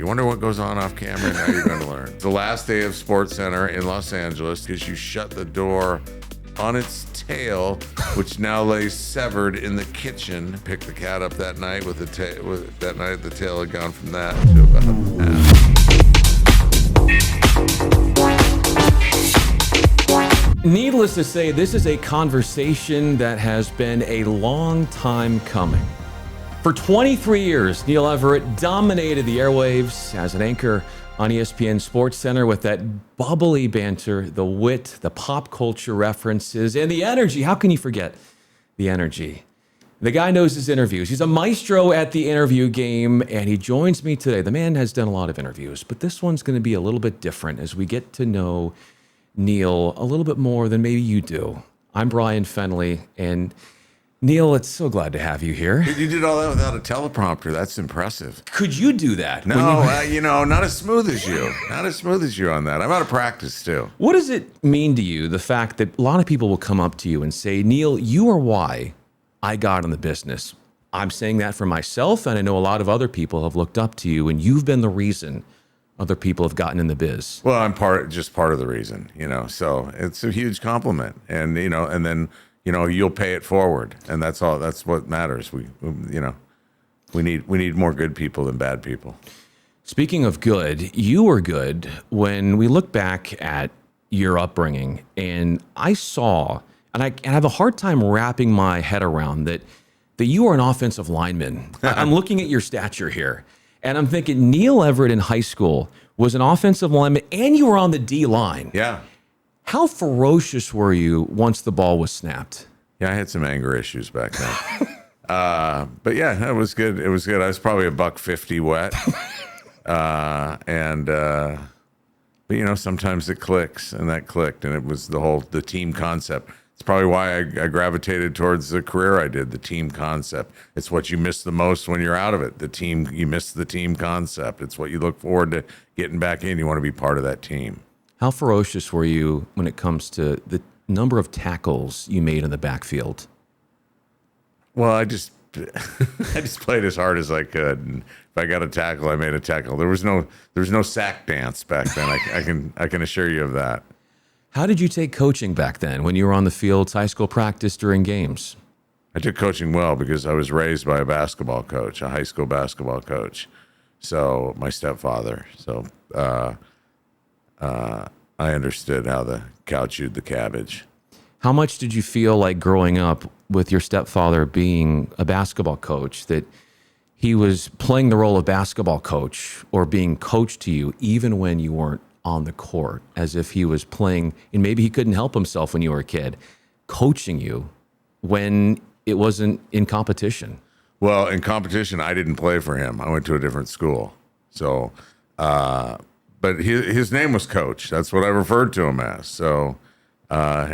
You wonder what goes on off camera? Now you're going to learn. The last day of SportsCenter in Los Angeles, because you shut the door on its tail, which now lays severed in the kitchen. Picked the cat up that night with the that night the tail had gone from that to about half. Needless to say, this is a conversation that has been a long time coming. For 23 years, Neil Everett dominated the airwaves as an anchor on ESPN SportsCenter with that bubbly banter, the wit, the pop culture references, and the energy. How can you forget the energy? The guy knows his interviews. He's a maestro at the interview game, and he joins me today. The man has done a lot of interviews, but this one's going to be a little bit different as we get to know Neil a little bit more than maybe you do. I'm Bryan Fenley, and Neil, it's so glad to have you here. You did all that without a teleprompter. That's impressive. Could you do that? No, not as smooth as you. Not as smooth as you on that. I'm out of practice too. What does it mean to you, the fact that a lot of people will come up to you and say, Neil, you are why I got in the business? I'm saying that for myself, and I know a lot of other people have looked up to you, and you've been the reason other people have gotten in the biz. Well, I'm part of the reason, so it's a huge compliment. And, and then, you'll pay it forward. And that's all, that's what matters. We need more good people than bad people. Speaking of good, you were good when we look back at your upbringing, and I saw, and I have a hard time wrapping my head around that you are an offensive lineman. I'm looking at your stature here, and I'm thinking Neil Everett in high school was an offensive lineman, and you were on the D line. Yeah. How ferocious were you once the ball was snapped? Yeah, I had some anger issues back then. But yeah, it was good. It was good. I was probably $150 wet. But sometimes it clicks, and that clicked, and it was the team concept. It's probably why I gravitated towards the career I did, the team concept. It's what you miss the most when you're out of it. You miss the team concept. It's what you look forward to getting back in. You want to be part of that team. How ferocious were you when it comes to the number of tackles you made in the backfield? Well, I just played as hard as I could, and if I got a tackle, I made a tackle. There was no sack dance back then. I can assure you of that. How did you take coaching back then when you were on the field, high school practice, during games? I took coaching well because I was raised by a basketball coach, a high school basketball coach. So my stepfather. So I understood how the cow chewed the cabbage. How much did you feel like growing up with your stepfather being a basketball coach, that he was playing the role of basketball coach or being coached to you even when you weren't on the court, as if he was playing, and maybe he couldn't help himself when you were a kid, coaching you when it wasn't in competition? Well, in competition, I didn't play for him. I went to a different school. So, but his name was Coach. That's what I referred to him as. So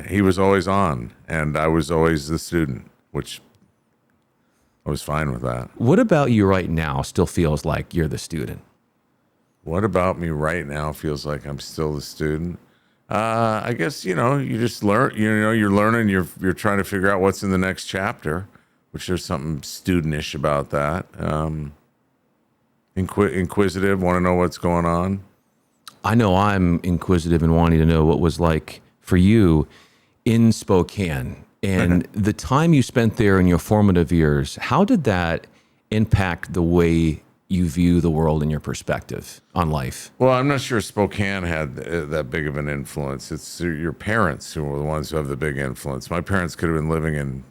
he was always on, and I was always the student, which I was fine with that. What about you right now still feels like you're the student? What about me right now feels like I'm still the student? I guess, you just learn, you're learning, you're trying to figure out what's in the next chapter, which there's something studentish about that. Inquisitive, want to know what's going on. I know I'm inquisitive and wanting to know what was like for you in Spokane and the time you spent there in your formative years. How did that impact the way you view the world and your perspective on life? Well, I'm not sure Spokane had that big of an influence. It's your parents who were the ones who have the big influence. My parents could have been living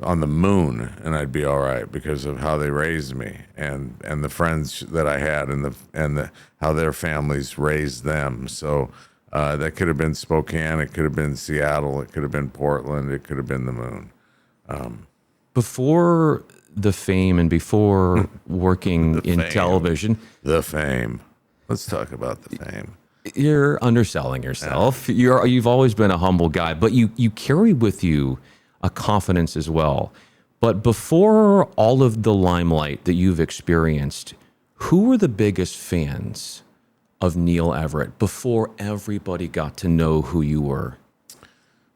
on the moon, and I'd be all right because of how they raised me and the friends that I had and how their families raised them. So that could have been Spokane, it could have been Seattle, it could have been Portland, it could have been the moon. Before the fame and before working in television. The fame. Let's talk about the fame. You're underselling yourself. You've always been a humble guy, but you carry with you a confidence as well. But before all of the limelight that you've experienced, who were the biggest fans of Neil Everett before everybody got to know who you were?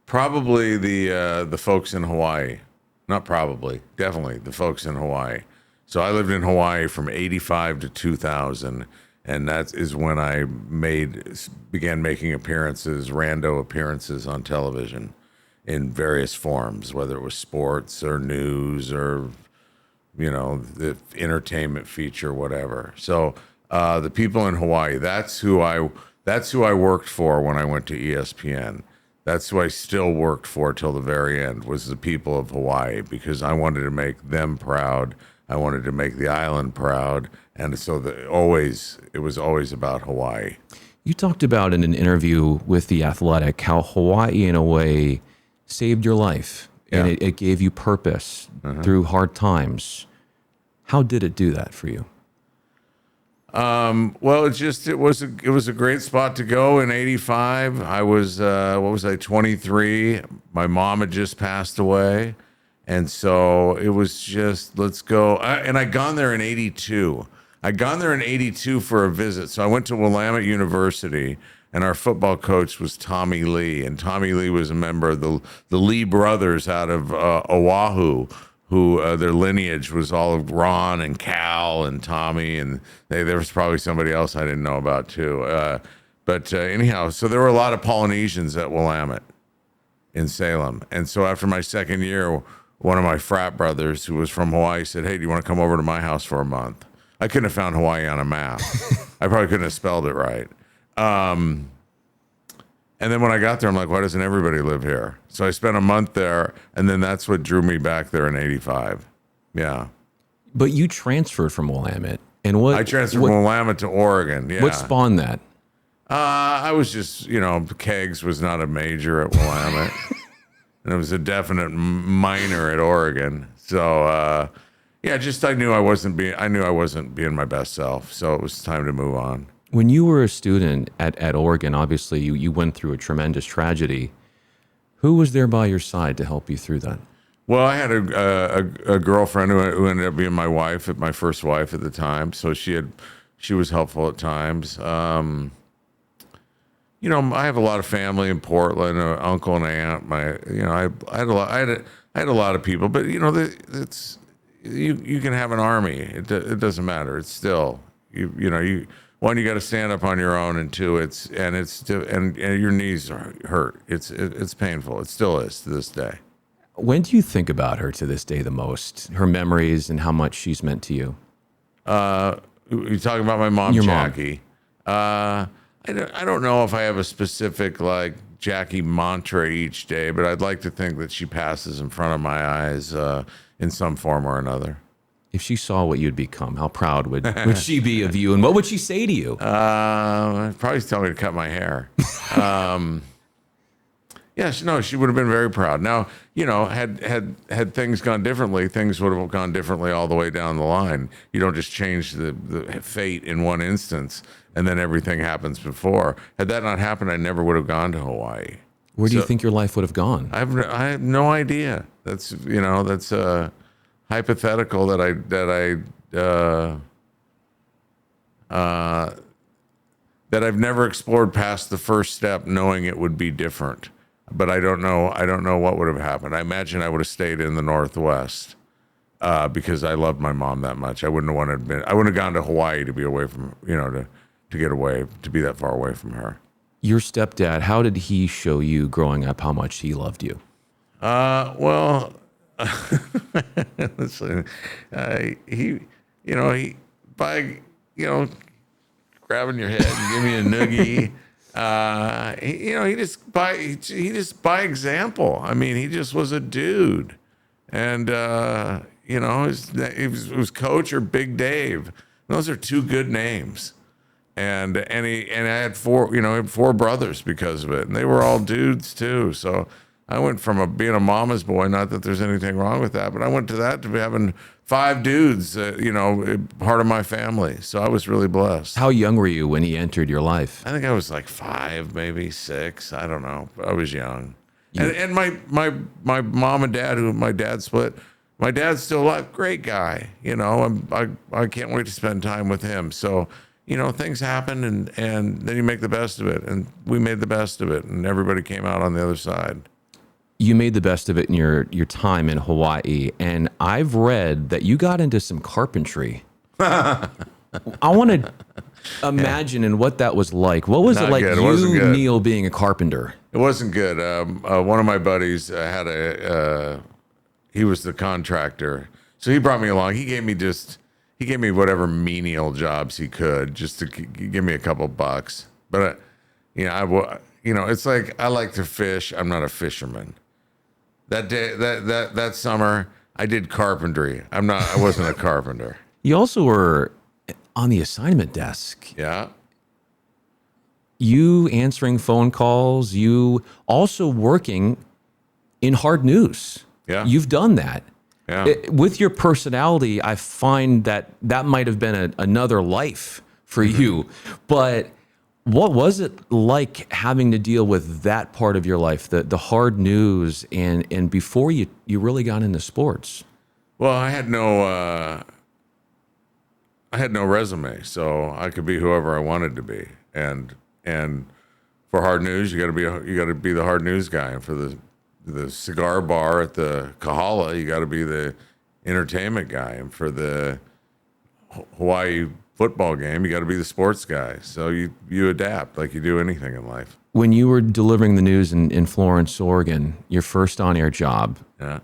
Probably the folks in Hawaii. Not probably, definitely the folks in Hawaii. So I lived in Hawaii from 85 to 2000. And that is when I began making appearances, rando appearances on television in various forms, whether it was sports or news or, the entertainment feature, whatever. So the people in Hawaii, that's who I worked for when I went to ESPN. That's who I still worked for till the very end, was the people of Hawaii, because I wanted to make them proud. I wanted to make the island proud. And so it was always about Hawaii. You talked about in an interview with The Athletic how Hawaii, in a way, saved your life, and it gave you purpose through hard times. How did it do that for you? Well, it was a great spot to go in 85. I was 23. My mom had just passed away. And so it was just, let's go. And I'd gone there in 82. I'd gone there in 82 for a visit. So I went to Willamette University, and our football coach was Tommy Lee. And Tommy Lee was a member of the Lee brothers out of Oahu, who their lineage was all of Ron and Cal and Tommy. And there was probably somebody else I didn't know about too. But anyhow, so there were a lot of Polynesians at Willamette in Salem. And so after my second year, one of my frat brothers who was from Hawaii said, "Hey, do you want to come over to my house for a month?" I couldn't have found Hawaii on a map. I probably couldn't have spelled it right. And then when I got there, I'm like, why doesn't everybody live here? So I spent a month there, and then that's what drew me back there in 85. Yeah. But you transferred from Willamette. And I transferred from Willamette to Oregon. Yeah. What spawned that? I was just, kegs was not a major at Willamette. And it was a definite minor at Oregon. So, I knew I wasn't being my best self. So it was time to move on. When you were a student at Oregon, obviously you went through a tremendous tragedy. Who was there by your side to help you through that? Well, I had a girlfriend who ended up being my first wife at the time. So she was helpful at times. I have a lot of family in Portland, an uncle and aunt. I had a lot of people, but you can have an army. It doesn't matter. It's still one, you got to stand up on your own, and two, and your knees hurt. It's painful. It still is to this day. When do you think about her to this day the most? Her memories and how much she's meant to you? You're talking about my mom, Your Jackie. Mom. I don't know if I have a specific Jackie mantra each day, but I'd like to think that she passes in front of my eyes in some form or another. If she saw what you'd become, how proud would she be of you, and what would she say to you? Probably tell me to cut my hair. She would have been very proud. Now, had things gone differently, things would have gone differently all the way down the line. You don't just change the fate in one instance and then everything happens before. Had that not happened, I never would have gone to Hawaii. Where do you think your life would have gone? I have no idea. That's hypothetical that I've never explored past the first step, knowing it would be different. But I don't know what would have happened. I imagine I would have stayed in the Northwest because I loved my mom that much. I wouldn't have gone to Hawaii to be away from, to get away, to be that far away from her. Your stepdad, how did he show you growing up how much he loved you? Well, listen, he by grabbing your head and giving you a noogie. He just by example. I mean, he just was a dude, and it was Coach or Big Dave. Those are two good names, and I had four brothers because of it, and they were all dudes too. So I went from being a mama's boy, not that there's anything wrong with that, but I went to that to having 5 dudes, part of my family. So I was really blessed. How young were you when he entered your life? I think I was 5, maybe 6. I don't know. I was young. And my mom and dad, who my dad split, my dad's still alive. Great guy. I can't wait to spend time with him. So, things happen and then you make the best of it. And we made the best of it. And everybody came out on the other side. you made the best of it in your time in Hawaii, and I've read that you got into some carpentry. I want to imagine and what that was like. What was it Not like, good. It wasn't you, good. Neil, being a carpenter? It wasn't good. One of my buddies he was the contractor. So he brought me along. He gave me whatever menial jobs he could just to give me a couple bucks. But, it's like, I like to fish. I'm not a fisherman. That day, that summer, I did carpentry. I wasn't a carpenter. You also were on the assignment desk. Yeah. You answering phone calls, you also working in hard news. Yeah. You've done that. Yeah. With your personality, I find that might have been another life for you. But what was it like having to deal with that part of your life, the hard news, and before you really got into sports? Well, I had no resume, so I could be whoever I wanted to be. And for hard news, you got to be the hard news guy. And for the cigar bar at the Kahala, you got to be the entertainment guy. And for the Hawaii football game, you got to be the sports guy. So you adapt like you do anything in life. When you were delivering the news in Florence, Oregon, your first on-air job, Yeah.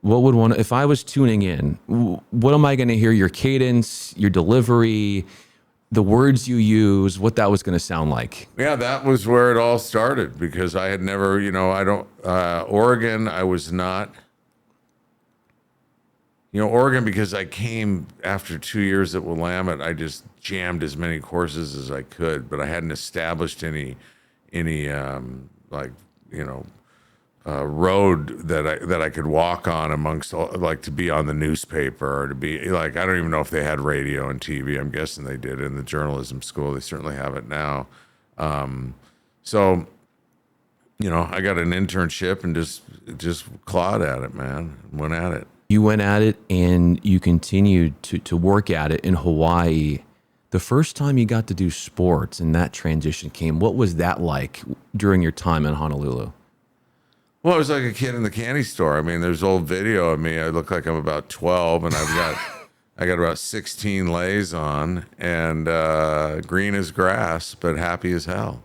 if I was tuning in, what am I going to hear? Your cadence, your delivery, the words you use, what that was going to sound like? Yeah, that was where it all started because I had never, Oregon, I was not, Oregon, because I came after 2 years at Willamette, I just jammed as many courses as I could, but I hadn't established any road that I could walk on amongst, like, to be on the newspaper or to be like, I don't even know if they had radio and TV. I'm guessing they did in the journalism school. They certainly have it now. So, I got an internship and just clawed at it, man. Went at it. You went at it and you continued to work at it in Hawaii. The first time you got to do sports and that transition came, what was that like during your time in Honolulu? Well, I was like a kid in the candy store. I mean, there's old video of me. I look like I'm about 12, and I got about 16 lays on, and green as grass, but happy as hell.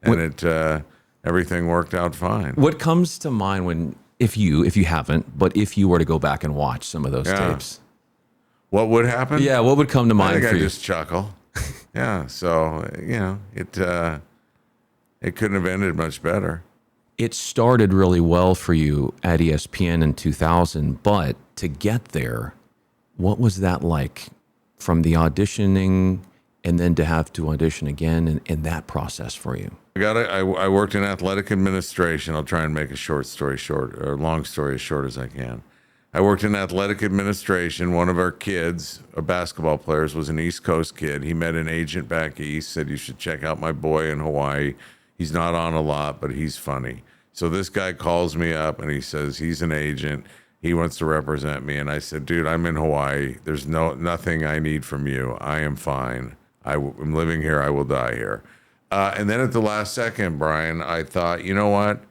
And everything worked out fine. What comes to mind if you haven't, but if you were to go back and watch some of those tapes? What would happen? Yeah, what would come to mind I think for I you? just chuckle. Yeah, so it couldn't have ended much better. It started really well for you at ESPN in 2000, but to get there, what was that like from the auditioning and then to have to audition again and that process for you? I worked in athletic administration. I'll try and make a short story short, or long story as short as I can. I worked in athletic administration. One of our kids, basketball players, was an East Coast kid. He met an agent back east, said, "You should check out my boy in Hawaii. He's not on a lot, but he's funny." So this guy calls me up and he says he's an agent. He wants to represent me. And I said, "Dude, I'm in Hawaii. There's nothing I need from you. I am fine. I'm living here. I will die here." And then at the last second, Brian, I thought, you know what?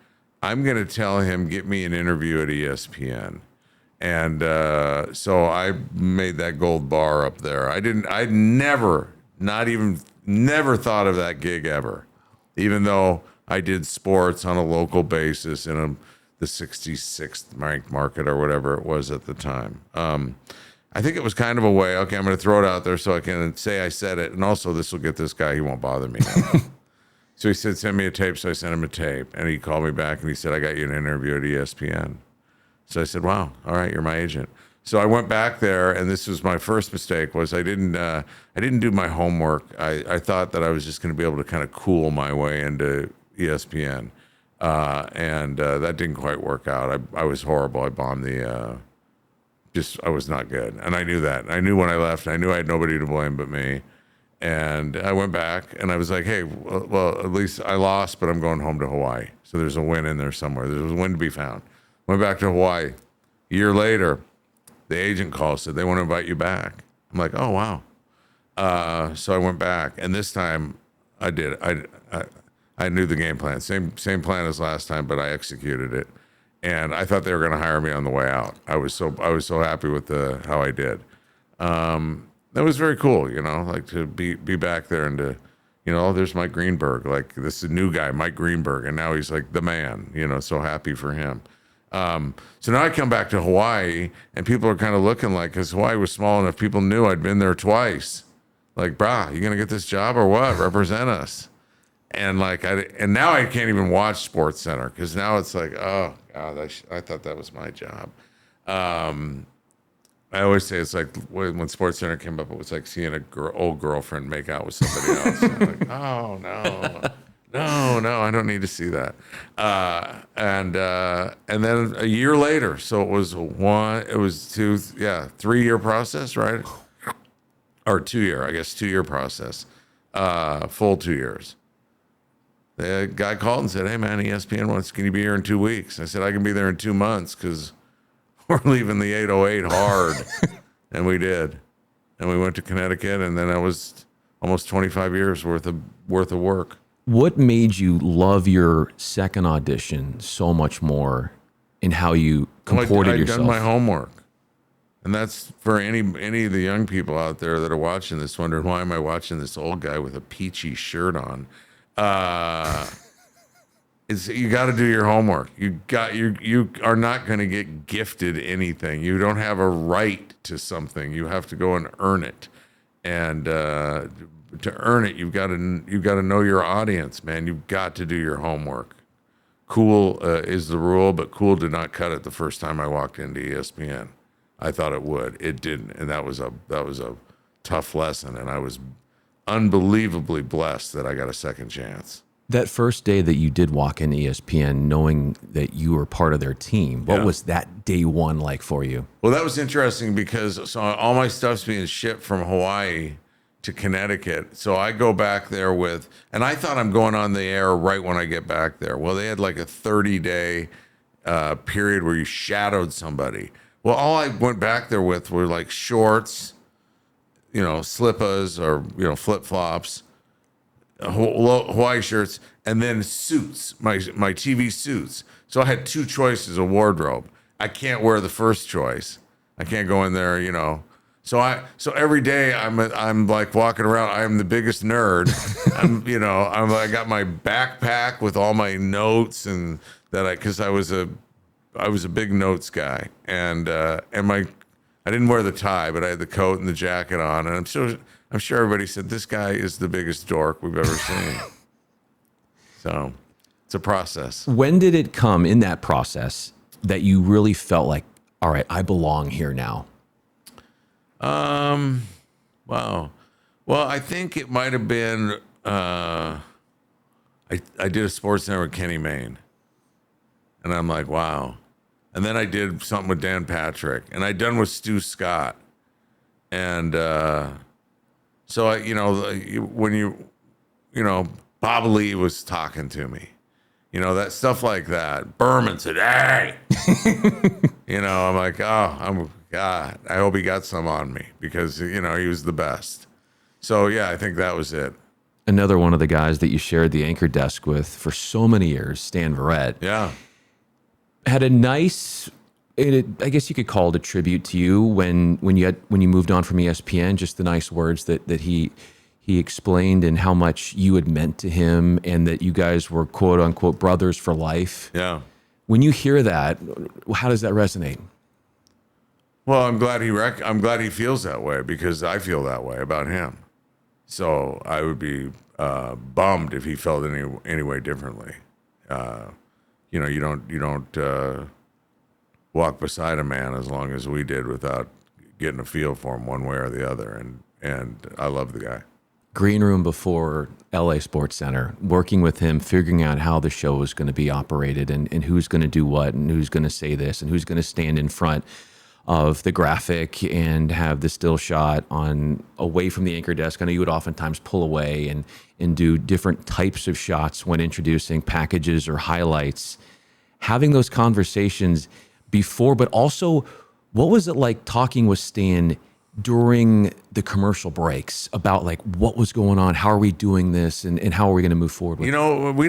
I'm going to tell him, get me an interview at ESPN. And so I made that gold bar up there. I'd never thought of that gig ever, even though I did sports on a local basis in the 66th ranked market or whatever it was at the time. I think it was kind of a way, okay, I'm going to throw it out there so I can say I said it. And also this will get this guy, he won't bother me now. So he said, send me a tape. So I sent him a tape and he called me back and he said, "I got you an interview at ESPN. So I said, "Wow, all right, you're my agent." So I went back there, and this was my first mistake, was I didn't do my homework. I thought that I was just going to be able to kind of cool my way into ESPN. And that didn't quite work out. I was horrible. I bombed I was not good. And I knew that. I knew when I left, I knew I had nobody to blame but me. And I went back and I was like, "Hey, well, at least I lost, but I'm going home to Hawaii. So there's a win in there somewhere. There's a win to be found." Went back to Hawaii. A year later, the agent called, said they want to invite you back. I'm like, "Oh, wow." So I went back, and this time I did. I knew the game plan. Same plan as last time, but I executed it. and I thought they were going to hire me on the way out. I was so happy with how I did. That was very cool, like to be back there and to, oh, there's Mike Greenberg, like this is a new guy, Mike Greenberg, and now he's like the man, so happy for him. So now I come back to Hawaii, and people are kind of looking like, because Hawaii was small enough, people knew I'd been there twice. Like, brah, you gonna get this job or what? Represent us. And like, and now I can't even watch SportsCenter because now it's like, oh God, I thought that was my job. I always say it's like when SportsCenter came up, it was like seeing a old girlfriend make out with somebody else. I'm like, oh no, I don't need to see that. And then a year later, so it was 3-year process, right? Or 2-year, I guess 2-year process, full 2 years. The guy called and said, hey man, ESPN can you be here in 2 weeks? I said, I can be there in 2 months because we're leaving the 808 hard. And we did. And we went to Connecticut, and then that was almost 25 years worth of work. What made you love your second audition so much more in how you comported yourself? I'd done my homework. And that's for any of the young people out there that are watching this, wondering, why am I watching this old guy with a peachy shirt on? You got to do your homework. You are not going to get gifted anything. You don't have a right to something. You have to go and earn it. And to earn it, you've got to know your audience, man. You've got to do your homework. Cool is the rule, but cool did not cut it the first time I walked into ESPN. I thought it would. It didn't, and that was a tough lesson. And I was unbelievably blessed that I got a second chance. That first day that you did walk into ESPN, knowing that you were part of their team, what was that day one like for you? Well, that was interesting because all my stuff's being shipped from Hawaii to Connecticut. So I go back there and I thought I'm going on the air right when I get back there. Well, they had like a 30-day period where you shadowed somebody. Well, all I went back there with were like shorts, slippas or, flip-flops, Hawaii shirts, and then suits, my TV suits. So I had 2 choices of wardrobe. I can't wear the first choice. I can't go in there, So every day I'm like walking around. I'm the biggest nerd. I got my backpack with all my notes and because I was a big notes guy, and I didn't wear the tie, but I had the coat and the jacket on, and I'm sure everybody said this guy is the biggest dork we've ever seen. So it's a process. When did it come in that process that you really felt like, all right, I belong here now? Wow. Well, I think it might have been I did a SportsCenter with Kenny Mayne, and I'm like, wow. And then I did something with Dan Patrick, and I'd done with Stu Scott. And so when Bob Lee was talking to me, that stuff like that. Berman said, hey, I'm like, oh, God, I hope he got some on me because, he was the best. So, yeah, I think that was it. Another one of the guys that you shared the anchor desk with for so many years, Stan Verrett. Yeah. Had a nice, I guess you could call it a tribute to you when you moved on from ESPN, just the nice words that he explained and how much you had meant to him and that you guys were quote unquote brothers for life. Yeah. When you hear that, how does that resonate? Well, I'm glad he feels that way because I feel that way about him. So I would be bummed if he felt any way differently. You don't walk beside a man as long as we did without getting a feel for him one way or the other. And I love the guy. Green room before LA SportsCenter, working with him, figuring out how the show was going to be operated and who's going to do what and who's going to say this and who's going to stand in front of the graphic and have the still shot away from the anchor desk. I know you would oftentimes pull away and do different types of shots when introducing packages or highlights. Having those conversations before, but also what was it like talking with Stan during the commercial breaks about like what was going on, how are we doing this, and how are we going to move forward with You know, we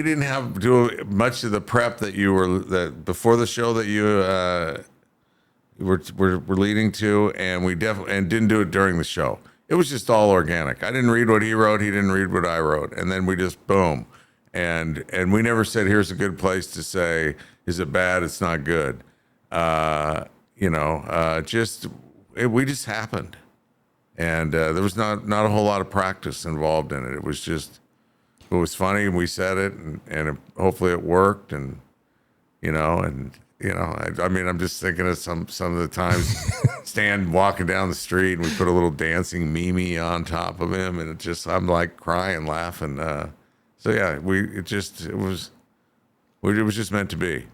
didn't have to do much of the prep that before the show that you were leading to, and we definitely didn't do it during the show. It was just all organic. I didn't read what he wrote, he didn't read what I wrote, and then we just boom, and we never said here's a good place to say is it bad, it's not good. We just happened, and there was not a whole lot of practice involved in it. It was funny, and we said it, and hopefully it worked, and I mean, I'm just thinking of some of the times Stan walking down the street, and we put a little dancing Mimi on top of him, and I'm like crying, laughing. So yeah, it was just meant to be.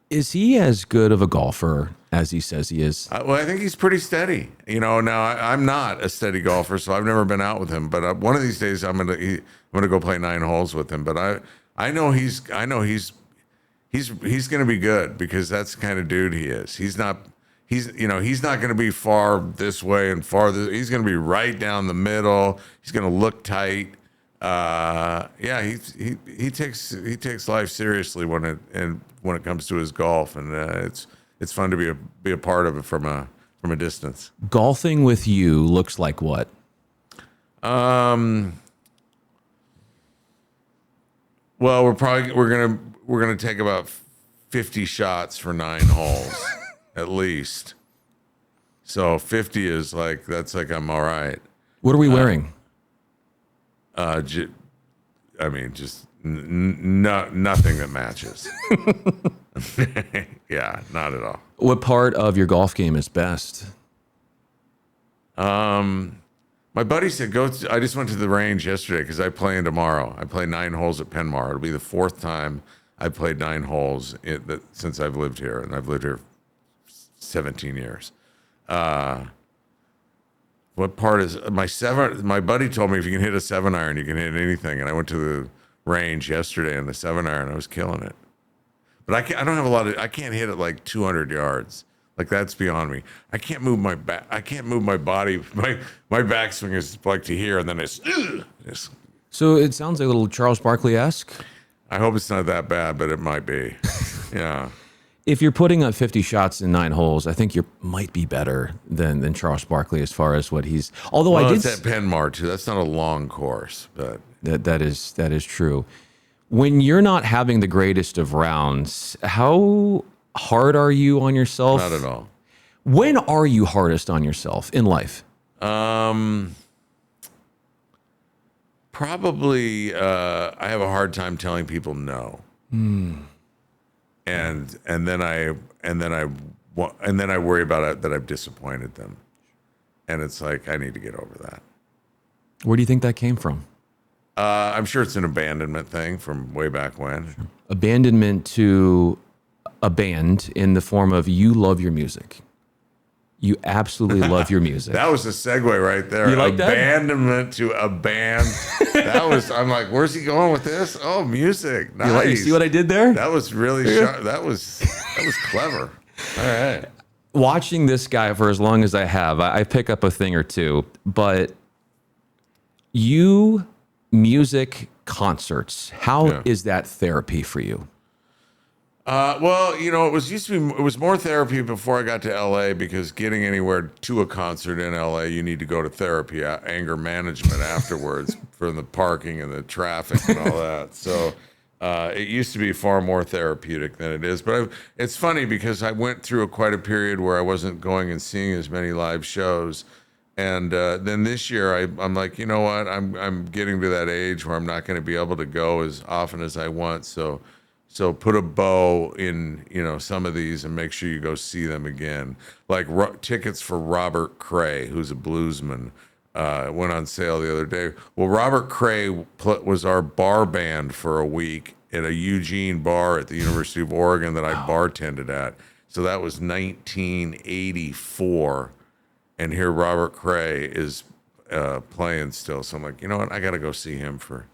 Is he as good of a golfer as he says he is? Well, I think he's pretty steady. Now I'm not a steady golfer, so I've never been out with him. But one of these days, I'm gonna go play 9 holes with him. But I know he's gonna be good because that's the kind of dude he is. He's not gonna be far this way and far this. He's gonna be right down the middle. He's gonna look tight. He takes life seriously when it comes to his golf, and it's fun to be a part of it from a distance. Golfing with you looks like what? Well, we're gonna take about 50 shots for 9 holes at least. So 50 is that's I'm all right. What are we wearing? Just nothing that matches. Yeah, not at all. What part of your golf game is best? My buddy said I just went to the range yesterday because I play in tomorrow. I play 9 holes at Penmar. It'll be the 4th time I played 9 holes since I've lived here, and I've lived here 17 years. What part is my buddy told me if you can hit a 7-iron, you can hit anything. And I went to the range yesterday in the 7-iron. I was killing it. But I don't have I can't hit it like 200 yards. Like that's beyond me. I can't move my back. I can't move my body. My backswing is like to here, and then it's. So it sounds like a little Charles Barkley-esque. I hope it's not that bad, but it might be. Yeah. If you're putting up 50 shots in 9 holes, I think you might be better than Charles Barkley as far as what he's. Although well, I did. It's at Penmar too. That's not a long course, but that is true. When you're not having the greatest of rounds, how hard are you on yourself? Not at all. When are you hardest on yourself in life? Probably. I have a hard time telling people no. And then I worry about it that I've disappointed them, and it's like I need to get over that. Where do you think that came from? I'm sure it's an abandonment thing from way back when. Sure. Abandonment to a band in the form of you love your music. You absolutely love your music. That was a segue right there. You like abandonment to a band. I'm like, where's he going with this? Oh, music. Nice. You see what I did there? That was really sharp. That was clever. All right. Watching this guy for as long as I have, I pick up a thing or two, but music concerts, how is that therapy for you? Well, it was more therapy before I got to LA because getting anywhere to a concert in LA, you need to go to therapy, anger management afterwards from the parking and the traffic and all that. So it used to be far more therapeutic than it is. But it's funny because I went through quite a period where I wasn't going and seeing as many live shows. And then this year, I'm like, you know what? I'm getting to that age where I'm not going to be able to go as often as I want. So put a bow in, some of these and make sure you go see them again. Like tickets for Robert Cray, who's a bluesman, went on sale the other day. Well, Robert Cray was our bar band for a week at a Eugene bar at the University of Oregon that I bartended at. So that was 1984. And here Robert Cray is playing still. So I'm like, you know what? I got to go see him for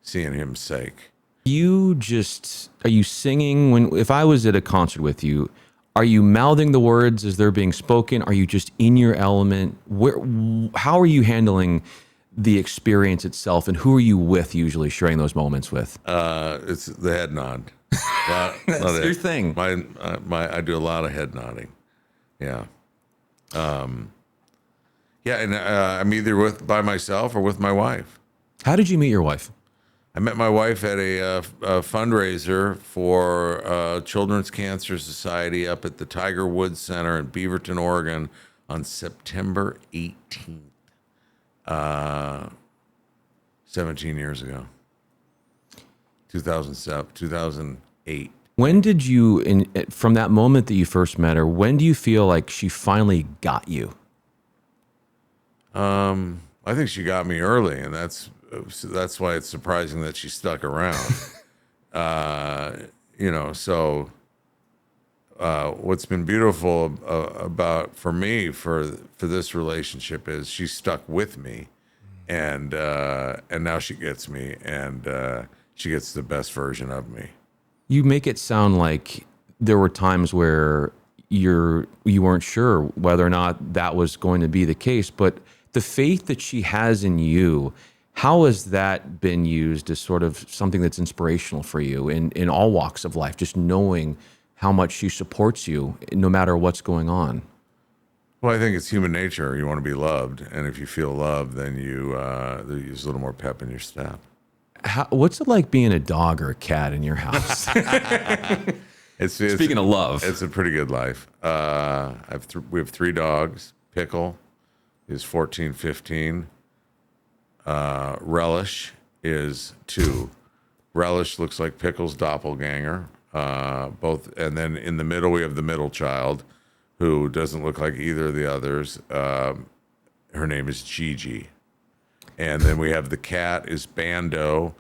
seeing him's sake. Are you singing if I was at a concert with you, Are you mouthing the words as they're being spoken? Are you just in your element? How are you handling the experience itself, and who are you with usually sharing those moments with? It's the head nod. That's your thing. I do a lot of head nodding. Yeah. Yeah, and I'm either by myself or with my wife. How did you meet your wife? I met my wife at a fundraiser for Children's Cancer Society up at the Tiger Woods Center in Beaverton, Oregon on September 18th, 17 years ago, 2007, 2008. When did you, from that moment that you first met her, when do you feel like she finally got you? I think she got me early, and that's why it's surprising that she stuck around. So what's been beautiful about for me for this relationship is she stuck with me, and now she gets me, and she gets the best version of me. You make it sound like there were times where you weren't sure whether or not that was going to be the case, but the faith that she has in you, how has that been used as sort of something that's inspirational for you in all walks of life, just knowing how much she supports you no matter what's going on? Well, I think it's human nature. You want to be loved, and if you feel loved, then there's a little more pep in your step. What's it like being a dog or a cat in your house? Speaking of love, it's a pretty good life. We have 3 dogs. Pickle is 14, 15. Relish is 2. Relish looks like Pickle's doppelganger. Both, and then in the middle we have the middle child, who doesn't look like either of the others. Her name is Gigi. And then we have the cat is Bando,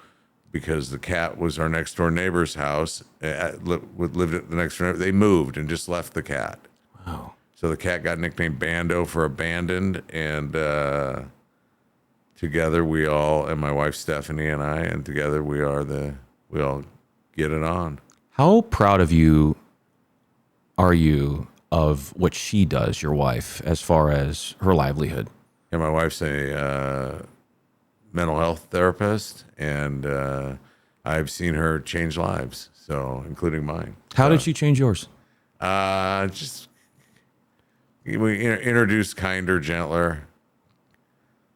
because the cat was our next door neighbor's house. Lived at the next door. They moved and just left the cat. Wow. So the cat got nicknamed Bando for abandoned, and together we all, and my wife Stephanie and I, and together we all get it on. How proud of you are you of what she does, your wife, as far as her livelihood? Yeah, my wife's a mental health therapist, and I've seen her change lives, so including mine. How did she change yours? Just we introduced kinder, gentler,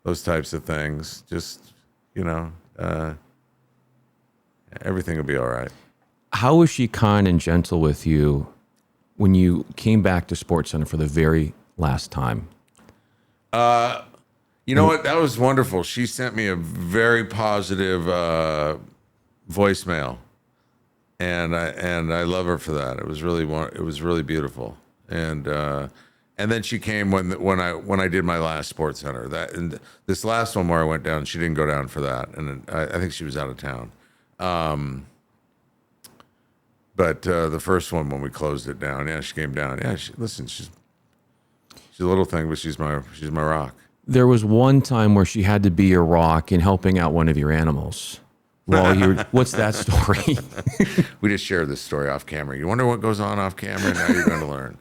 those types of things. Just everything will be all right. How was she kind and gentle with you when you came back to SportsCenter for the very last time? You know what? That was wonderful. She sent me a very positive voicemail, and I love her for that. It was really beautiful. And then she came when I did my last SportsCenter. And this last one where I went down, she didn't go down for that, and I think she was out of town. But the first one when we closed it down, yeah, she came down. Yeah, she's a little thing, but she's my rock. There was one time where she had to be your rock in helping out one of your animals. What's that story? We just shared this story off camera. You wonder what goes on off camera? Now you're going to learn.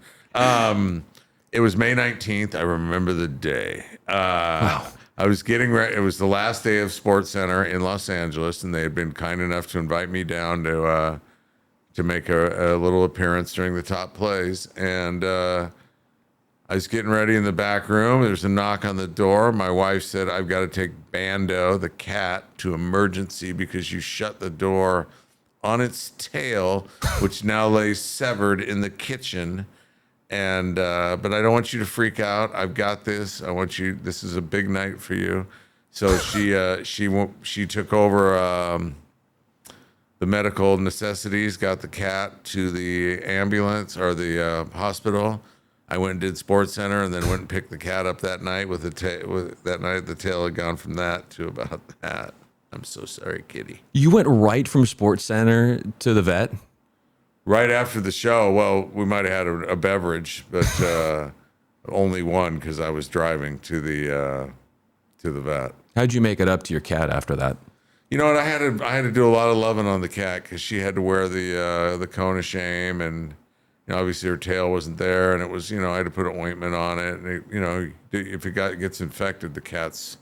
It was May 19th. I remember the day. Wow. I was getting ready. It was the last day of SportsCenter in Los Angeles, and they had been kind enough to invite me down to make a little appearance during the top plays. And I was getting ready in the back room. There's a knock on the door. My wife said, "I've got to take Bando, the cat, to emergency because you shut the door on its tail, which now lays severed in the kitchen. And but I don't want you to freak out. I've got this. I want you. This is a big night for you." So she took over the medical necessities, got the cat to the ambulance or the hospital. I went and did SportsCenter, and then went and picked the cat up that night. That night, the tail had gone from that to about that. I'm so sorry, kitty. You went right from SportsCenter to the vet? Right after the show. Well, we might have had a beverage, but only one because I was driving to the vet. How'd you make it up to your cat after that? You know what? I had to do a lot of loving on the cat because she had to wear the cone of shame, and obviously her tail wasn't there, and it was, I had to put an ointment on it, and if it gets infected, the cat's,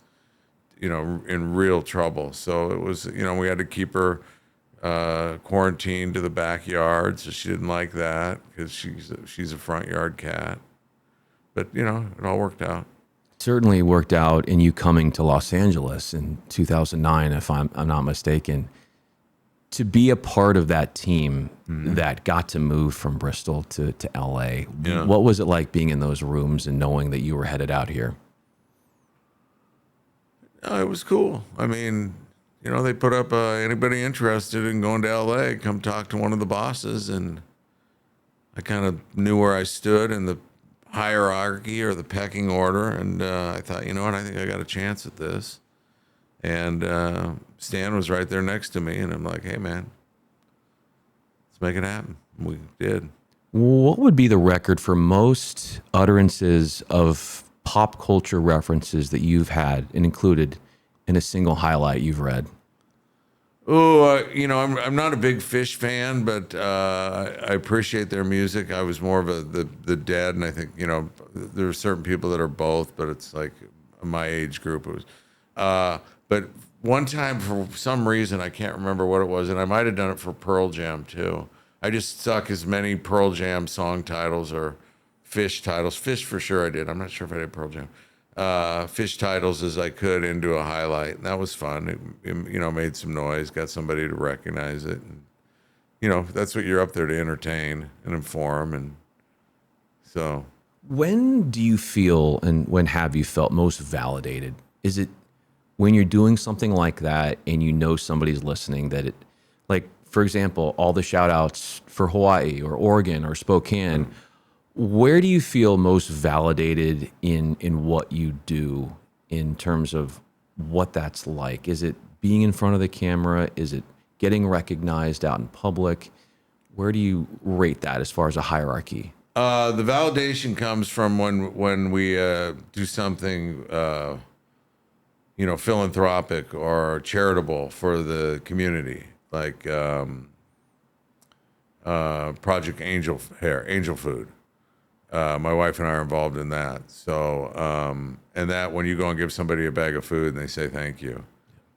in real trouble. So it was, we had to keep her quarantined to the backyard, so she didn't like that because she's a front yard cat. But it all worked out. Certainly worked out in you coming to Los Angeles in 2009, if I'm not mistaken. To be a part of that team that got to move from Bristol to LA, what was it like being in those rooms and knowing that you were headed out here? It was cool. I mean, they put up anybody interested in going to LA, come talk to one of the bosses, and I kind of knew where I stood in the hierarchy or the pecking order, and I thought, you know what, I think I got a chance at this. And Stan was right there next to me, and I'm like, hey, man, let's make it happen. We did. What would be the record for most utterances of pop culture references that you've had and included in a single highlight you've read? Oh, I'm not a big Fish fan, but I appreciate their music. I was more of the Dead, and I think there are certain people that are both, but it's like my age group. It was, but one time for some reason I can't remember what it was, and I might have done it for Pearl Jam too. I just stuck as many Pearl Jam song titles or Fish titles. Fish for sure I did. I'm not sure if I did Pearl Jam. Fish titles as I could into a highlight, and that was fun. It made some noise, got somebody to recognize it, and that's what you're up there to entertain and inform. And so, when do you feel, and when have you felt most validated? Is it when you're doing something like that and somebody's listening, that it, like, for example, all the shout outs for Hawaii or Oregon or Spokane, where do you feel most validated in what you do in terms of what that's like? Is it being in front of the camera? Is it getting recognized out in public? Where do you rate that as far as a hierarchy? The validation comes from when we do something, philanthropic or charitable for the community, like Project Angel Food. My wife and I are involved in that. So, and that when you go and give somebody a bag of food and they say thank you,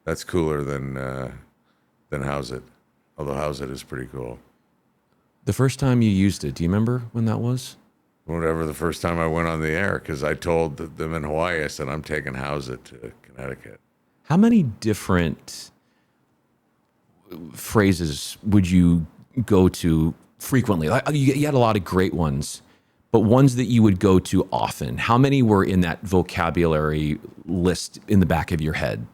that's cooler than House It. Although House It is pretty cool. The first time you used it, do you remember when that was? Whatever, the first time I went on the air, because I told them in Hawaii, I said, I'm taking House It to Connecticut. How many different phrases would you go to frequently? Like, you had a lot of great ones, but ones that you would go to often. How many were in that vocabulary list in the back of your head?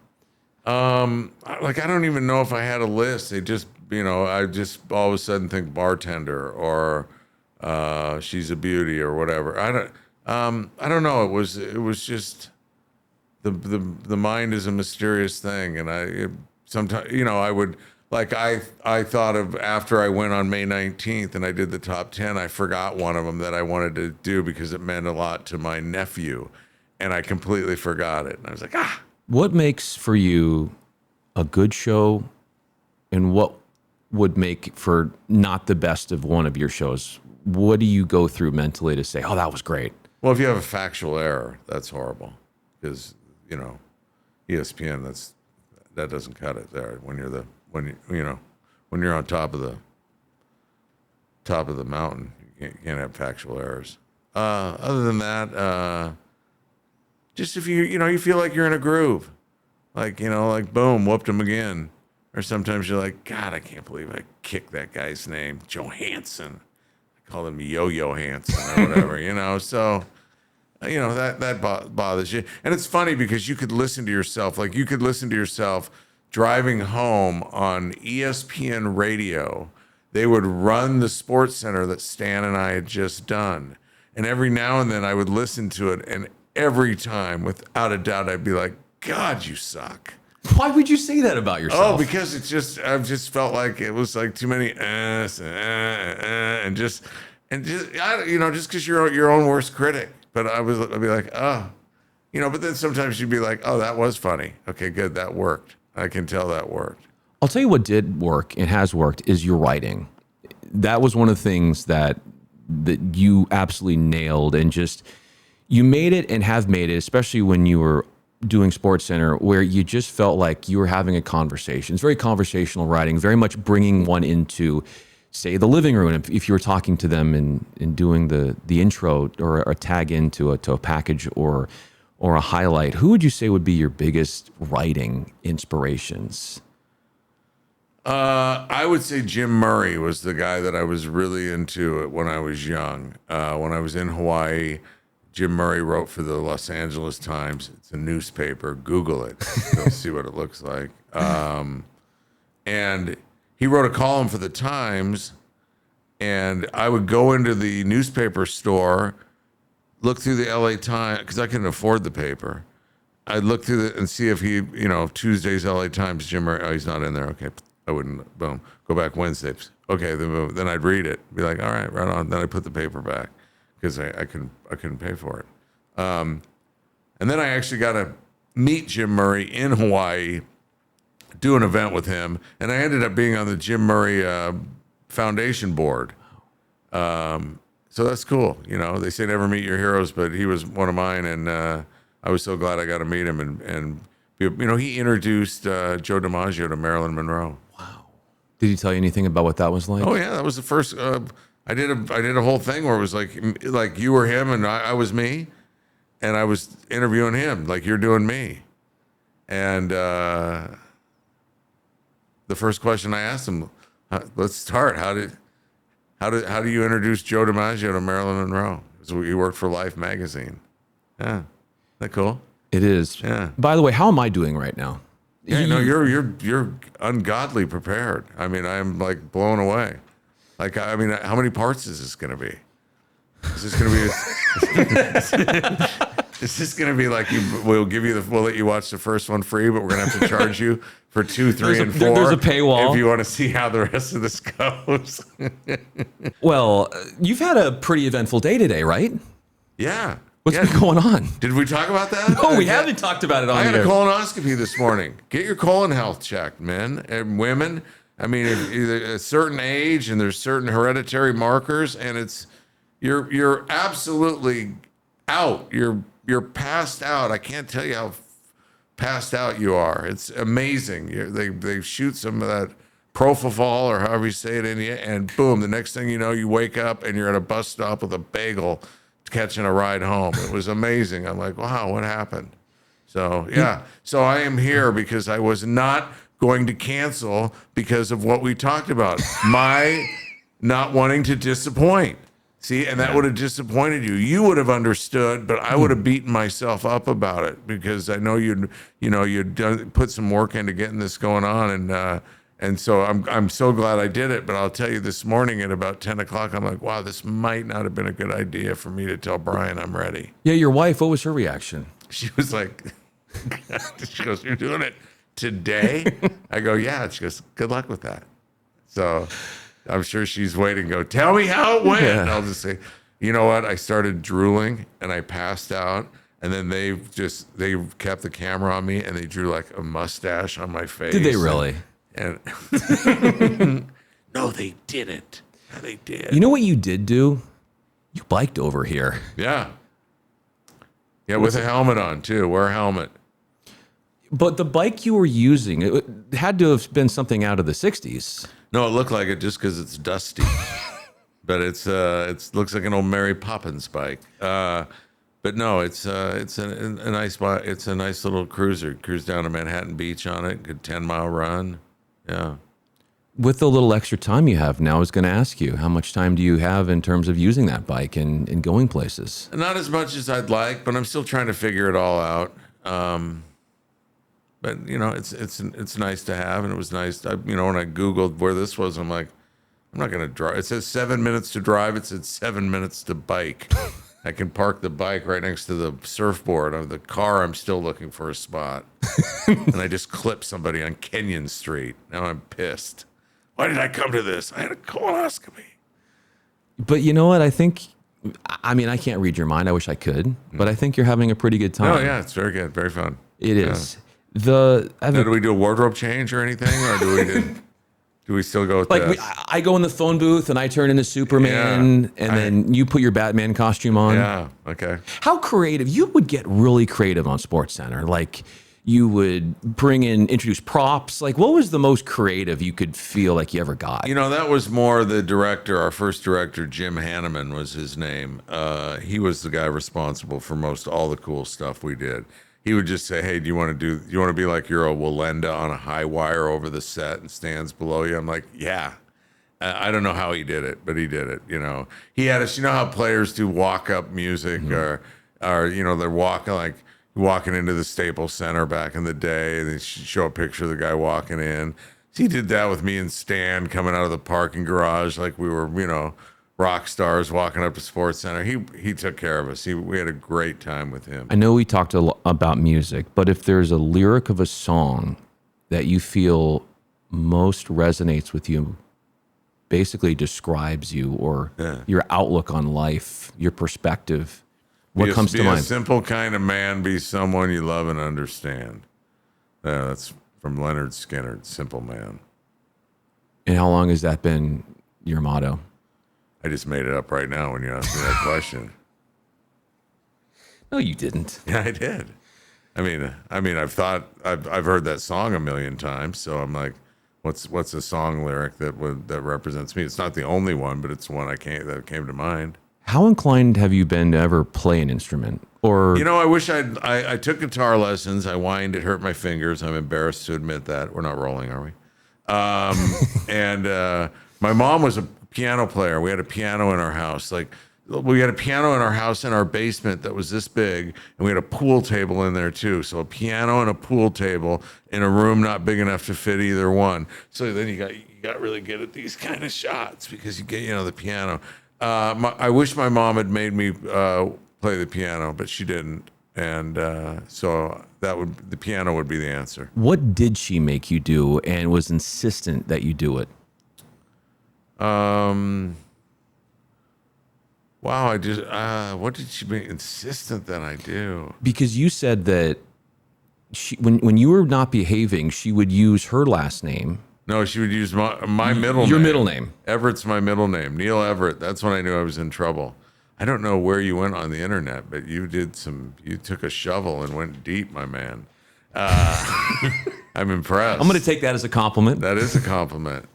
I don't even know if I had a list. They just, I just all of a sudden think bartender or she's a beauty or whatever. I don't know. It was just the mind is a mysterious thing, and sometimes I would. Like I thought of after I went on May 19th and I did the top 10, I forgot one of them that I wanted to do because it meant a lot to my nephew, and I completely forgot it. And I was like, What makes for you a good show, and what would make for not the best of one of your shows? What do you go through mentally to say, oh, that was great? Well, if you have a factual error, that's horrible because, ESPN, that doesn't cut it there when you're on top of the mountain, you can't have factual errors. Other than that, just if you feel like you're in a groove, like boom, whooped him again. Or sometimes you're like, God, I can't believe I kicked that guy's name, Johansson. I call him Yo-Yo Hansen or whatever, So, that bothers you. And it's funny because you could listen to yourself. Like you could listen to yourself driving home on ESPN radio. They would run the SportsCenter that Stan and I had just done. And every now and then I would listen to it. And every time, without a doubt, I'd be like, God, you suck. Why would you say that about yourself? Oh, because I've just felt like it was like too many and just because you're your own worst critic. But I'd be like, but then sometimes you'd be like, oh, that was funny. Okay, good, that worked. I can tell that worked. I'll tell you what did work and has worked is your writing. That was one of the things that that you absolutely nailed and just you made it and have made it, especially when you were doing SportsCenter, where you just felt like you were having a conversation. It's very conversational writing, very much bringing one into, say, the living room. If you were talking to them and doing the intro or a tag into a package or a highlight, who would you say would be your biggest writing inspirations? I would say Jim Murray was the guy that I was really into when I was young. When I was in Hawaii, Jim Murray wrote for the Los Angeles Times. It's a newspaper. Google it. You'll see what it looks like. And he wrote a column for the Times, and I would go into the newspaper store, look through the LA Times, because I couldn't afford the paper. I'd look through and see if he, Tuesday's LA Times, Jim Murray, oh, he's not in there. Okay, I wouldn't, boom. Go back Wednesdays. Okay, then I'd read it. Be like, all right, right on. Then I put the paper back because I couldn't pay for it. And then I actually got to meet Jim Murray in Hawaii, do an event with him, and I ended up being on the Jim Murray Foundation board. So that's cool. They say never meet your heroes, but he was one of mine, and I was so glad I got to meet him. And he introduced Joe DiMaggio to Marilyn Monroe. Wow. Did he tell you anything about what that was like? Oh yeah, that was the first. I did a whole thing where it was like you were him and I was me, and I was interviewing him like you're doing me, and the first question I asked him, let's start. How do you introduce Joe DiMaggio to Marilyn Monroe? So he worked for Life magazine. Yeah, isn't that cool? It is. Yeah. By the way, how am I doing right now? Yeah, you're ungodly prepared. I mean, I'm like blown away. Like, I mean, how many parts is this going to be? Is this going to be? Is this going to be like we'll let you watch the first one free, but we're going to have to charge you for 2, 3, and 4. There's a paywall if you want to see how the rest of this goes. Well, you've had a pretty eventful day today, right? Yeah. What's been going on? Did we talk about that? No, we haven't talked about it on I had here. a colonoscopy this morning. Get your colon health checked, men and women. I mean, if a certain age and there's certain hereditary markers, and you're absolutely out. You're passed out. I can't tell you how passed out you are. It's amazing. They shoot some of that propofol or however you say it in you, and boom, the next thing you know, you wake up and you're at a bus stop with a bagel catching a ride home. It was amazing. I'm like, wow, what happened? So, yeah. So I am here because I was not going to cancel because of what we talked about. My not wanting to disappoint. See, and that would have disappointed you. You would have understood, but I would have beaten myself up about it because I know you'd put some work into getting this going on, and so I'm so glad I did it. But I'll tell you, this morning at about 10 o'clock, I'm like, wow, this might not have been a good idea for me to tell Bryan I'm ready. Yeah, your wife, what was her reaction? She was like, she goes, you're doing it today? I go, yeah. She goes, good luck with that. So I'm sure she's waiting to go, tell me how it went. And I'll just say, you know what? I started drooling and I passed out. And then they kept the camera on me and they drew like a mustache on my face. Did they really? And no, they didn't. Yeah, they did. You know what you did do? You biked over here. Yeah. Yeah, with a helmet on too. Wear a helmet. But the bike you were using, it had to have been something out of the 60s. No, it looked like it just because it's dusty. But it looks like an old Mary Poppins bike. But no, it's a nice bike. It's a nice little cruiser. Cruise down to Manhattan Beach on it. Good 10-mile run. Yeah. With the little extra time you have now, I was going to ask you, how much time do you have in terms of using that bike and going places? Not as much as I'd like, but I'm still trying to figure it all out. But it's nice to have, and it was nice. When I Googled where this was, I'm like, I'm not going to drive. It says 7 minutes to drive. It said 7 minutes to bike. I can park the bike right next to the surfboard. Of the car, I'm still looking for a spot. And I just clipped somebody on Kenyon Street. Now I'm pissed. Why did I come to this? I had a colonoscopy. But you know what? I can't read your mind. I wish I could. But I think you're having a pretty good time. Oh, yeah. It's very good. Very fun. It is. Now, do we do a wardrobe change or anything? Or do Do we still go with Like this? I go in the phone booth and I turn into Superman, and then you put your Batman costume on. Yeah. Okay. How creative? You would get really creative on SportsCenter. Like you would introduce props. Like what was the most creative you could feel like you ever got? That was more the director. Our first director, Jim Hanneman, was his name. He was the guy responsible for most all the cool stuff we did. He would just say, "Hey, do you want to be like you're a Walenda on a high wire over the set and stands below you?" I'm like, "Yeah." I don't know how he did it, but he did it. He had us. You know how players do walk up music, or they're walking into the Staples Center back in the day, and they show a picture of the guy walking in. He did that with me and Stan coming out of the parking garage like we were, rock stars walking up to SportsCenter. He took care of us. We had a great time with him. I know we talked about music, but if there's a lyric of a song that you feel most resonates with you, basically describes you or your outlook on life, your perspective, what comes to mind? Be a simple kind of man, be someone you love and understand. Yeah, that's from Leonard Skinner, Simple Man. And how long has that been your motto? I just made it up right now when you asked me that question. No, you didn't. Yeah, I did. I mean, I've heard that song a million times, so I'm like, what's a song lyric that represents me? It's not the only one, but it's one that came to mind. How inclined have you been to ever play an instrument? Or I wish I took guitar lessons. I whined, it hurt my fingers. I'm embarrassed to admit that. We're not rolling, are we? And my mom was a piano player. We had a piano in our house. We had a piano in our house in our basement that was this big, and we had a pool table in there too. So a piano and a pool table in a room not big enough to fit either one. So then you got really good at these kind of shots because you get the piano. I wish my mom had made me play the piano, but she didn't, and so the piano would be the answer. What did she make you do, and was insistent that you do it? Wow, what did she be insistent that I do? Because you said that when you were not behaving, she would use her last name. No, she would use my middle name. Your middle name. Everett's my middle name. Neil Everett. That's when I knew I was in trouble. I don't know where you went on the internet, but you took a shovel and went deep, my man. I'm impressed. I'm going to take that as a compliment. That is a compliment.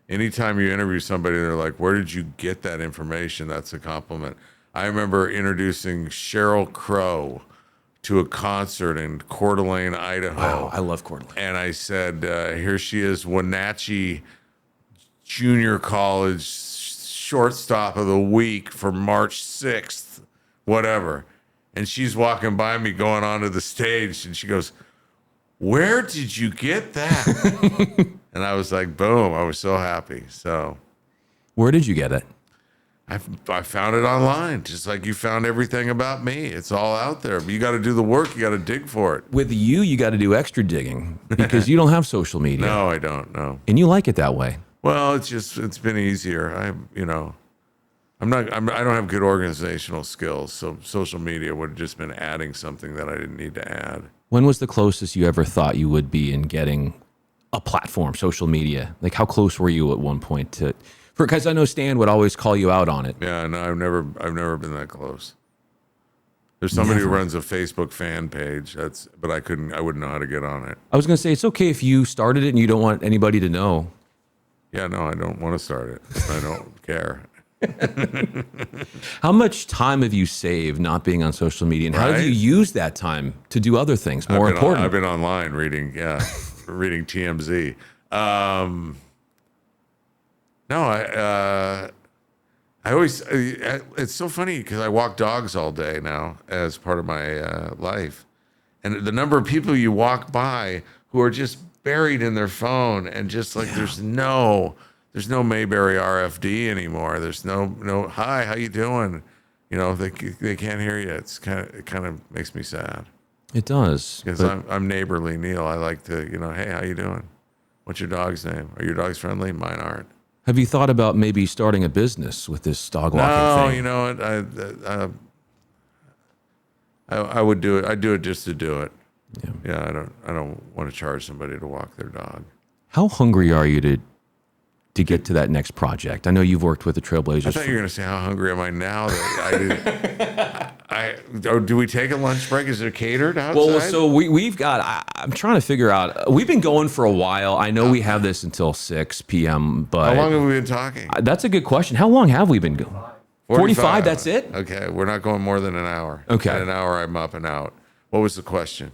Anytime you interview somebody, they're like, "Where did you get that information?" That's a compliment. I remember introducing Sheryl Crow to a concert in Coeur d'Alene, Idaho. Wow, I love Coeur d'Alene. And I said, here she is, Wenatchee Junior College shortstop of the week for March 6th, whatever. And she's walking by me going onto the stage, and she goes, "Where did you get that?" And I was like, boom, I was so happy. So where did you get it? I found it online, just like you found everything about me. It's all out there. But you got to do the work. You got to dig for it. With you got to do extra digging because you don't have social media. No, I don't. No. And you like it that way. Well, it's been easier. I don't have good organizational skills, so social media would have just been adding something that I didn't need to add. When was the closest you ever thought you would be in getting a platform, social media? Like how close were you at one point to? Because I know Stan would always call you out on it. Yeah, no, I've never been that close. There's somebody who runs a Facebook fan page. But I wouldn't know how to get on it. I was going to say, it's okay if you started it and you don't want anybody to know. Yeah, no, I don't want to start it. I don't care. How much time have you saved not being on social media, and how have you used that time to do other things more important? I've been online reading TMZ. No, I always, it's so funny because I walk dogs all day now as part of my life. And the number of people you walk by who are just buried in their phone and just like, there's no Mayberry RFD anymore. There's no, "Hi, how you doing?" They can't hear you. It kind of makes me sad. It does. Because I'm neighborly, Neil. I like to, "Hey, how you doing? What's your dog's name? Are your dogs friendly? Mine aren't." Have you thought about maybe starting a business with this dog walking thing? No, you know what? I would do it. I'd do it just to do it. Yeah, I don't want to charge somebody to walk their dog. How hungry are you to get to that next project? I know you've worked with the Trailblazers. I thought you were going to say, how hungry am I now? That do we take a lunch break? Is it catered outside? Well, so we've got, I'm trying to figure out, we've been going for a while. I know we have this until 6 p.m., but. How long have we been talking? That's a good question. How long have we been going? 45, that's it? Okay, we're not going more than an hour. Okay. In an hour, I'm up and out. What was the question?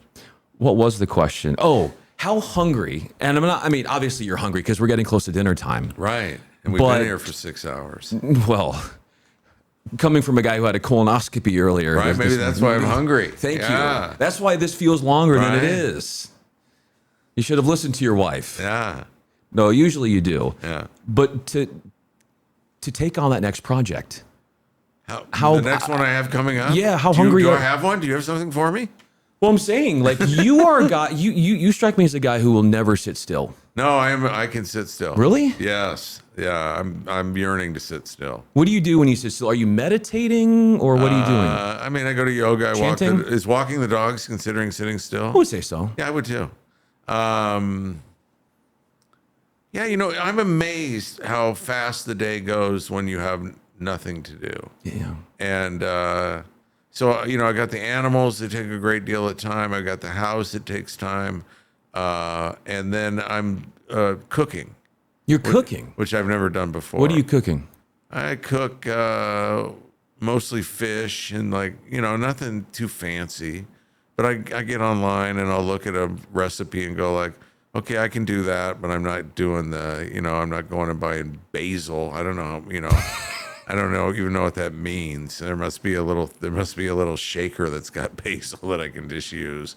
What was the question? Oh, how hungry? And obviously you're hungry because we're getting close to dinner time. Right. And we've been here for 6 hours. Well, coming from a guy who had a colonoscopy earlier. Right, maybe that's why I'm hungry. Thank you. That's why this feels longer than it is. You should have listened to your wife. Yeah. No, usually you do. Yeah. But to take on that next project. How the next one I have coming up? Yeah, how hungry do are I have one? Do you have something for me? Well, I'm saying, like, you are a guy, you strike me as a guy who will never sit still. No, I can sit still. Really? Yes. Yeah, I'm yearning to sit still. What do you do when you sit still? Are you meditating or what are you doing? I go to yoga. Is walking the dogs considering sitting still? I would say so. Yeah, I would too. Yeah, I'm amazed how fast the day goes when you have nothing to do. Yeah. And so, I got the animals that take a great deal of time. I got the house that takes time. And then I'm cooking. You're cooking? Which I've never done before. What are you cooking? I cook mostly fish and nothing too fancy. But I get online and I'll look at a recipe and go like, okay, I can do that, but I'm not doing I'm not going and buying basil. I don't know, I don't even know what that means. There must be a little shaker that's got basil that I can just use.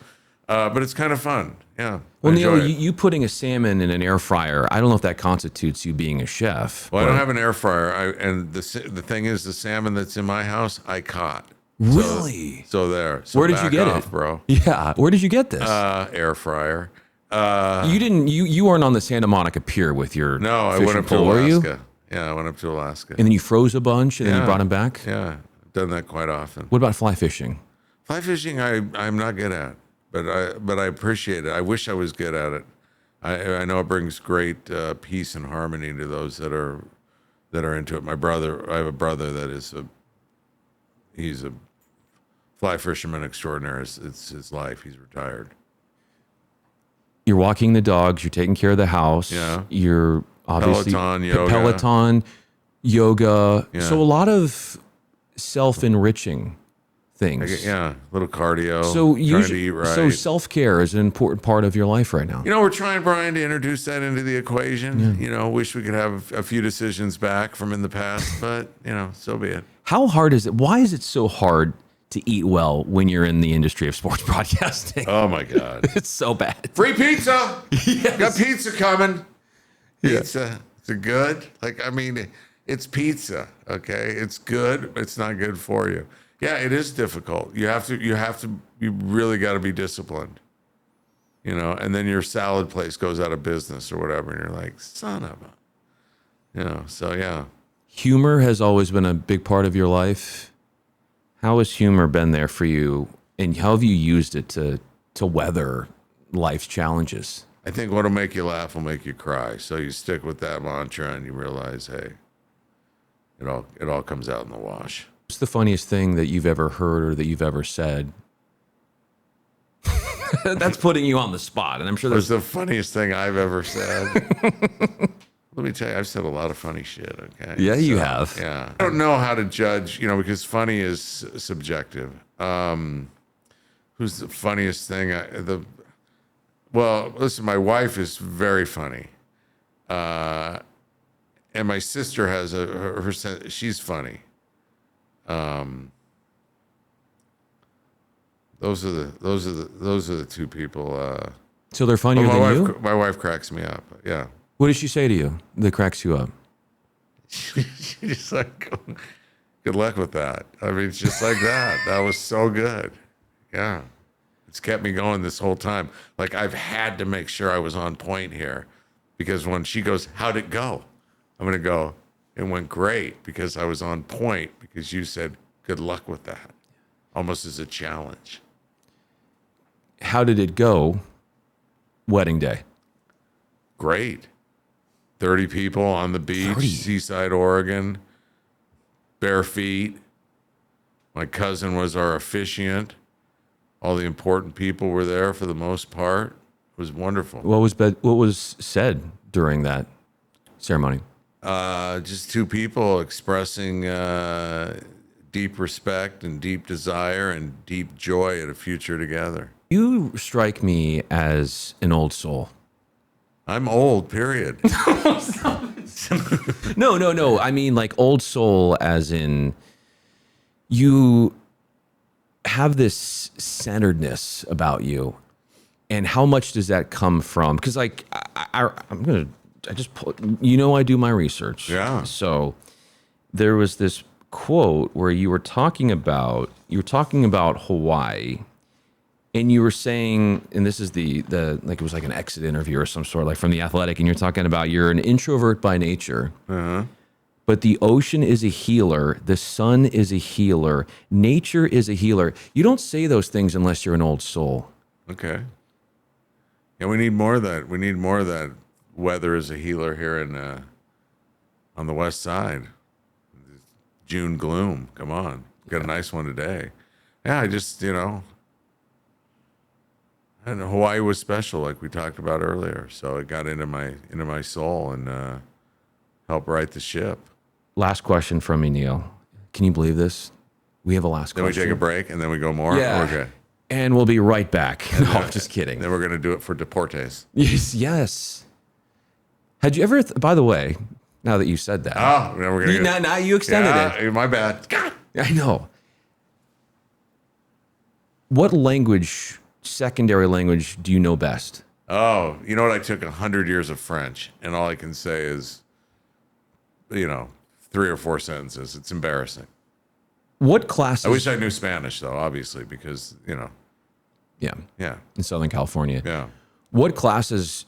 But it's kind of fun. Yeah. Well, Neil, you putting a salmon in an air fryer, I don't know if that constitutes you being a chef. Well, I don't have an air fryer. And the thing is, the salmon that's in my house, I caught. Really? So there. Where did you get it, bro? Yeah. Where did you get this? Air fryer. You weren't on the Santa Monica Pier with your No, I went up to Alaska. Yeah, I went up to Alaska. And then you froze a bunch and then you brought them back? Yeah, I've done that quite often. What about fly fishing? Fly fishing, I'm not good at, but I appreciate it. I wish I was good at it. I know it brings great peace and harmony to those that are into it. I have a brother that he's a fly fisherman extraordinaire. It's his life. He's retired. You're walking the dogs. You're taking care of the house. Yeah. You're obviously Peloton, yoga. Yeah. So a lot of self-enriching things. Yeah, a little cardio. So trying to eat right. So self-care is an important part of your life right now. We're trying, Bryan, to introduce that into the equation. Yeah. Wish we could have a few decisions back from in the past, but so be it. How hard is it? Why is it so hard to eat well when you're in the industry of sports broadcasting? Oh my God. It's so bad. Free pizza. Yes. Got pizza coming. Yeah. Pizza. Is it good? It's pizza. Okay. It's good, but it's not good for you. Yeah, it is difficult. You really got to be disciplined, and then your salad place goes out of business or whatever. And you're like, son of a, so yeah. Humor has always been a big part of your life. How has humor been there for you, and how have you used it to weather life's challenges? I think what'll make you laugh will make you cry. So you stick with that mantra and you realize, hey, it all comes out in the wash. What's the funniest thing that you've ever heard or that you've ever said? That's putting you on the spot, and I'm sure that's the funniest thing I've ever said. Let me tell you, I've said a lot of funny shit, okay? Yeah, you have. Yeah. I don't know how to judge, because funny is subjective. Who's the funniest thing? Well, listen, my wife is very funny. And my sister has her she's funny. Those are the two people. So they're funnier than you? My wife cracks me up. Yeah. What does she say to you that cracks you up? She's just like, good luck with that. It's just like that. That was so good. Yeah. It's kept me going this whole time. Like, I've had to make sure I was on point here, because when she goes, how'd it go? I'm going to go, it went great, because I was on point, because you said, good luck with that. Almost as a challenge. How did it go wedding day? great. 30 people on the beach, 30. Seaside, Oregon, bare feet. My cousin was our officiant. All the important people were there for the most part. It was wonderful. What was said during that ceremony? Just two people expressing deep respect and deep desire and deep joy at a future together. You strike me as an old soul. I'm old, period. No. I mean, like old soul, as in you have this centeredness about you, and how much does that come from? Because, like, I do my research. Yeah. So there was this quote where you were talking about Hawaii. And you were saying, and this is the like it was like an exit interview or some sort, like from The Athletic, and you're talking about you're an introvert by nature, but the ocean is a healer, the sun is a healer, nature is a healer. You don't say those things unless you're an old soul. Okay. Yeah, we need more of that. We need more of that. Weather is a healer here on the west side. June gloom. Come on, got a nice one today. Yeah, I just And Hawaii was special, like we talked about earlier. So it got into my soul and helped right the ship. Last question from me, Neil. Can you believe this? We have a last Then question. we take a break and then we go more? Yeah. Okay. And we'll be right back. No, I'm just kidding. Then we're going to do it for Deportes. Yes. Had you ever, by the way, now that you said that. Oh, now we're going to Now you extended it. My bad. God. I know. What language, secondary language, do you know best? Oh, you know what? I took 100 years of French, and all I can say is, 3 or 4 sentences. It's embarrassing. What classes? I wish I knew Spanish, though, obviously, because, Yeah, yeah, in Southern California. yeah. What classes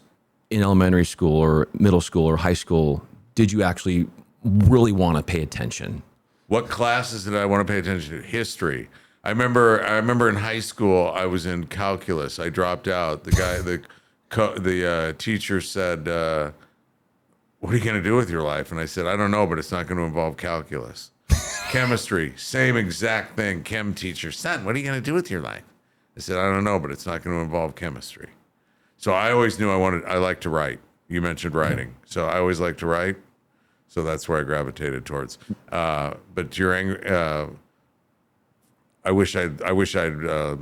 in elementary school or middle school or high school did you actually really want to pay attention? What classes did I want to pay attention to? History. I remember in high school, I was in calculus. I dropped out. The teacher said, what are you going to do with your life? And I said, I don't know, but it's not going to involve calculus. Chemistry, same exact thing. Chem teacher, son, what are you going to do with your life? I said, I don't know, but it's not going to involve chemistry. So I always knew I liked to write. You mentioned writing. So I always liked to write. So that's where I gravitated towards. But during, I wish I'd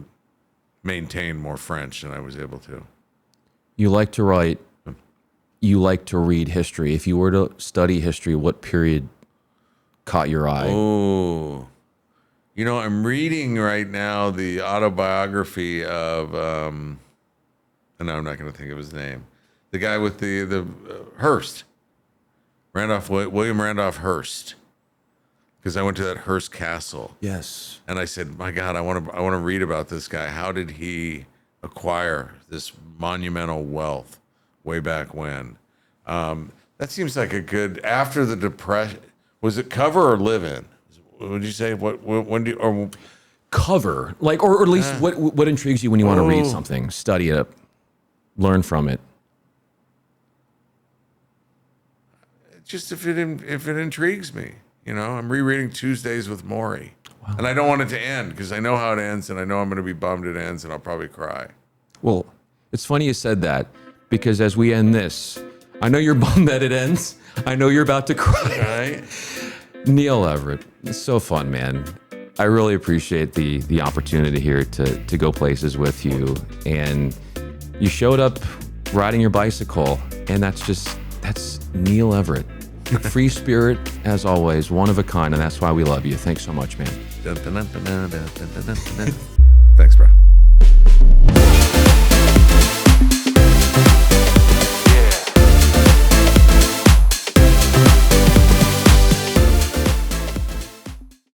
maintained more French than I was able to. You like to write. You like to read history. If you were to study history, what period caught your eye? Oh, I'm reading right now the autobiography of, and I'm not going to think of his name, the guy with the Hearst, William Randolph Hearst, because I went to that Hearst Castle. Yes. And I said, my God, I want to read about this guy. How did he acquire this monumental wealth way back when? That seems like a good, after the Depression, was it cover or live in? Would you say Cover, like, or at least what intrigues you when you want to read something, study it, learn from it? Just if it intrigues me, I'm rereading Tuesdays with Maury, and I don't want it to end because I know how it ends, and I know I'm going to be bummed it ends, and I'll probably cry. Well, it's funny you said that because as we end this, I know you're bummed that it ends. I know you're about to cry. Right? Neil Everett, it's so fun, man. I really appreciate the opportunity here to go places with you. And you showed up riding your bicycle, and that's Neil Everett. Free spirit, as always, one of a kind, and that's why we love you. Thanks so much, man. Thanks, bro.